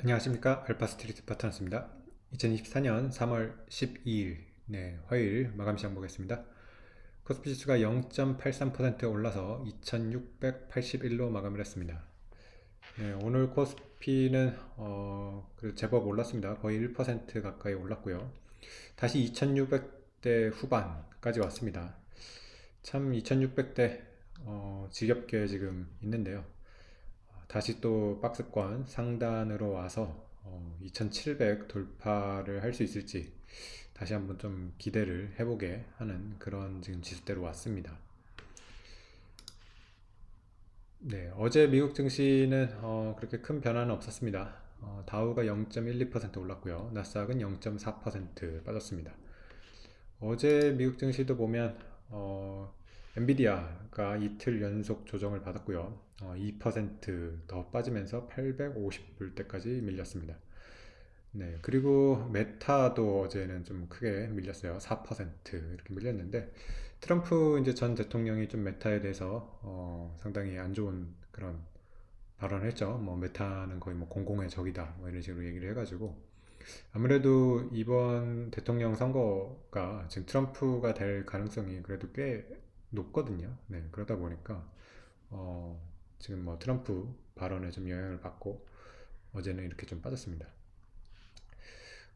안녕하십니까. 알파스트리트 파트너스입니다. 2024년 3월 12일 화요일 마감 시장 보겠습니다. 코스피 지수가 0.83% 올라서 2681로 마감을 했습니다. 오늘 코스피는 그래도 제법 올랐습니다. 거의 1% 가까이 올랐고요. 다시 2600대 후반까지 왔습니다. 참 2600대 지겹게 지금 있는데요. 다시 또 박스권 상단으로 와서 2700 돌파를 할 수 있을지 다시 한번 좀 기대를 해보게 하는 그런 지금 지수대로 왔습니다. 네, 어제 미국 증시는 그렇게 큰 변화는 없었습니다. 다우가 0.12% 올랐고요. 나스닥은 0.4% 빠졌습니다. 어제 미국 증시도 보면 엔비디아가 이틀 연속 조정을 받았고요. 2%더 빠지면서 850불대까지 밀렸습니다. 네, 그리고 메타도 어제는 좀 크게 밀렸어요. 4% 이렇게 밀렸는데 트럼프 이제 전 대통령이 좀 메타에 대해서 상당히 안 좋은 그런 발언을 했죠. 뭐 메타는 거의 뭐 공공의 적이다 뭐 이런 식으로 얘기를 해가지고 아무래도 이번 대통령 선거가 지금 트럼프가 될 가능성이 그래도 꽤 높거든요. 네, 그러다 보니까 어, 지금 뭐 트럼프 발언에 좀 영향을 받고 어제는 이렇게 좀 빠졌습니다.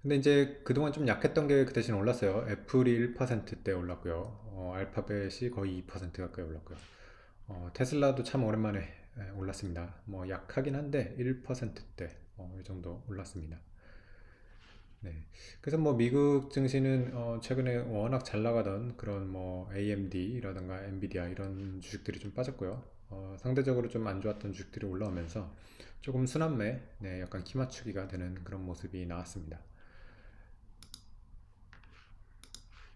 근데 이제 그동안 좀 약했던 게 그 대신 올랐어요. 애플이 1%대 올랐고요. 알파벳이 거의 2% 가까이 올랐고요. 테슬라도 참 오랜만에 올랐습니다. 뭐 약하긴 한데 1%대 이 정도 올랐습니다. 네. 그래서 뭐 미국 증시는 최근에 워낙 잘 나가던 그런 뭐 AMD라든가 엔비디아 이런 주식들이 좀 빠졌고요. 상대적으로 좀 안 좋았던 주식들이 올라오면서 조금 순환매, 네, 약간 키 맞추기가 되는 그런 모습이 나왔습니다.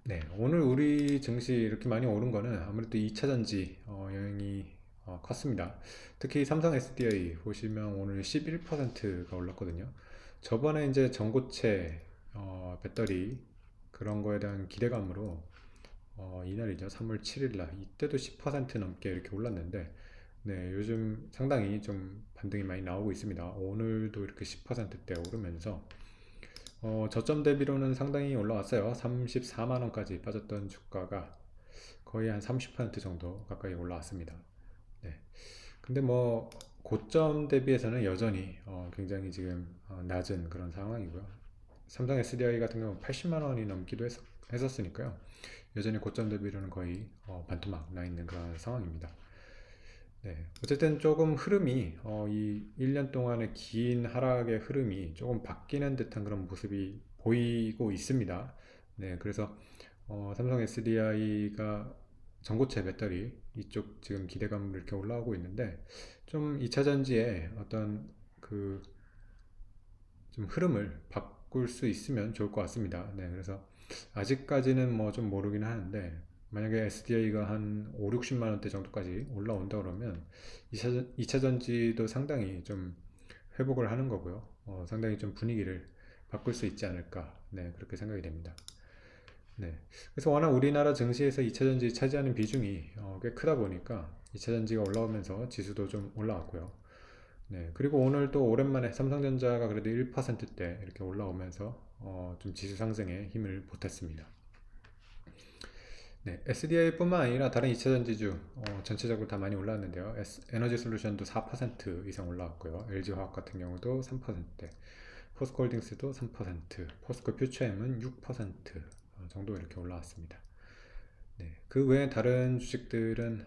네, 오늘 우리 증시 이렇게 많이 오른 거는 아무래도 2차 전지 영향이 컸습니다. 특히 삼성 SDI 보시면 오늘 11%가 올랐거든요. 저번에 이제 전고체 배터리 그런 거에 대한 기대감으로 이날이죠. 3월 7일 날 이때도 10% 넘게 이렇게 올랐는데 네, 요즘 상당히 좀 반등이 많이 나오고 있습니다. 오늘도 이렇게 10%대 오르면서 저점 대비로는 상당히 올라왔어요. 34만 원까지 빠졌던 주가가 거의 한 30% 정도 가까이 올라왔습니다. 네. 근데 뭐 고점 대비해서는 여전히 굉장히 지금 낮은 그런 상황이고요. 삼성 SDI 같은 경우 80만 원이 넘기도 했었으니까요. 여전히 고점 대비로는 거의 반토막 나 있는 그런 상황입니다. 네. 어쨌든 조금 흐름이 이 1년 동안의 긴 하락의 흐름이 조금 바뀌는 듯한 그런 모습이 보이고 있습니다. 네. 그래서 삼성 SDI가 전고체 배터리 이쪽 지금 기대감으로 이렇게 올라오고 있는데 좀 2차 전지의 어떤 그 좀 흐름을 바꿀 수 있으면 좋을 것 같습니다. 네, 그래서 아직까지는 뭐 좀 모르긴 하는데 만약에 SDI가 한 5, 60만 원대 정도까지 올라온다 그러면 2차 전지도 상당히 좀 회복을 하는 거고요. 상당히 좀 분위기를 바꿀 수 있지 않을까. 네, 그렇게 생각이 됩니다. 네. 그래서 워낙 우리나라 증시에서 2차 전지 차지하는 비중이 꽤 크다 보니까 2차 전지가 올라오면서 지수도 좀 올라왔고요. 네, 그리고 오늘 또 오랜만에 삼성전자가 그래도 1%대 이렇게 올라오면서 좀 지수 상승에 힘을 보탰습니다. 네, SDI뿐만 아니라 다른 2차 전지주 전체적으로 다 많이 올라왔는데요. 에너지 솔루션도 4% 이상 올라왔고요. LG화학 같은 경우도 3%대, 포스코홀딩스도 3%, 포스코 퓨처엠은 6% 정도 이렇게 올라왔습니다. 네, 그 외에 다른 주식들은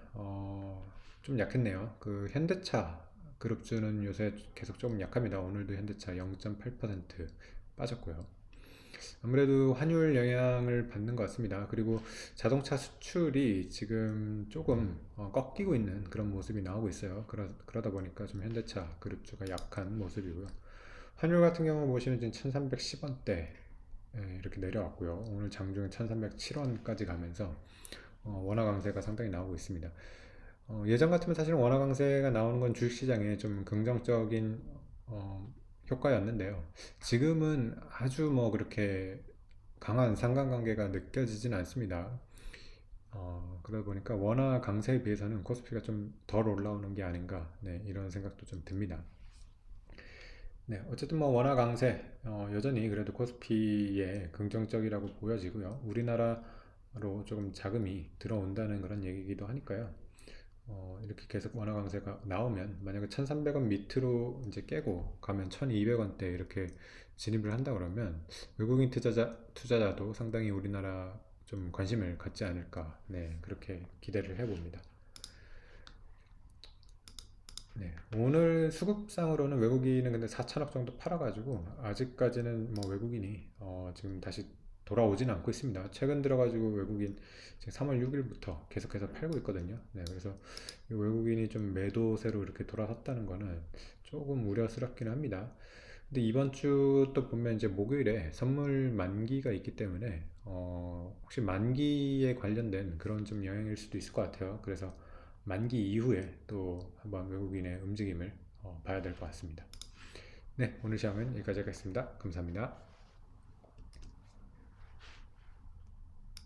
좀 약했네요. 그 현대차 그룹주는 요새 계속 좀 약합니다. 오늘도 현대차 0.8% 빠졌고요. 아무래도 환율 영향을 받는 것 같습니다. 그리고 자동차 수출이 지금 조금 꺾이고 있는 그런 모습이 나오고 있어요. 그러다 보니까 좀 현대차 그룹주가 약한 모습이고요. 환율 같은 경우 보시면 지금 1310원대 이렇게 내려왔고요. 오늘 장중에 1307원까지 가면서 원화 강세가 상당히 나오고 있습니다. 예전 같으면 사실 원화 강세가 나오는 건 주식시장에 좀 긍정적인 효과였는데요. 지금은 아주 뭐 그렇게 강한 상관관계가 느껴지진 않습니다. 그러다 보니까 원화 강세에 비해서는 코스피가 좀 덜 올라오는 게 아닌가, 네, 이런 생각도 좀 듭니다. 네, 어쨌든 뭐 원화 강세 여전히 그래도 코스피에 긍정적이라고 보여지고요. 우리나라로 조금 자금이 들어온다는 그런 얘기이기도 하니까요. 이렇게 계속 원화 강세가 나오면 만약에 1,300원 밑으로 이제 깨고 가면 1,200원대 이렇게 진입을 한다 그러면 외국인 투자자도 상당히 우리나라 좀 관심을 갖지 않을까. 네, 그렇게 기대를 해봅니다. 네, 오늘 수급상으로는 외국인은 근데 4천억 정도 팔아가지고 아직까지는 뭐 외국인이 지금 다시 돌아오진 않고 있습니다. 최근 들어가지고 외국인 지금 3월 6일부터 계속해서 팔고 있거든요. 네, 그래서 이 외국인이 좀 매도세로 이렇게 돌아섰다는 거는 조금 우려스럽긴 합니다. 근데 이번 주 또 보면 이제 목요일에 선물 만기가 있기 때문에 혹시 만기에 관련된 그런 좀 영향일 수도 있을 것 같아요. 그래서 만기 이후에 또 한번 외국인의 움직임을 봐야 될 것 같습니다. 네, 오늘 시험은 여기까지 하겠습니다. 감사합니다.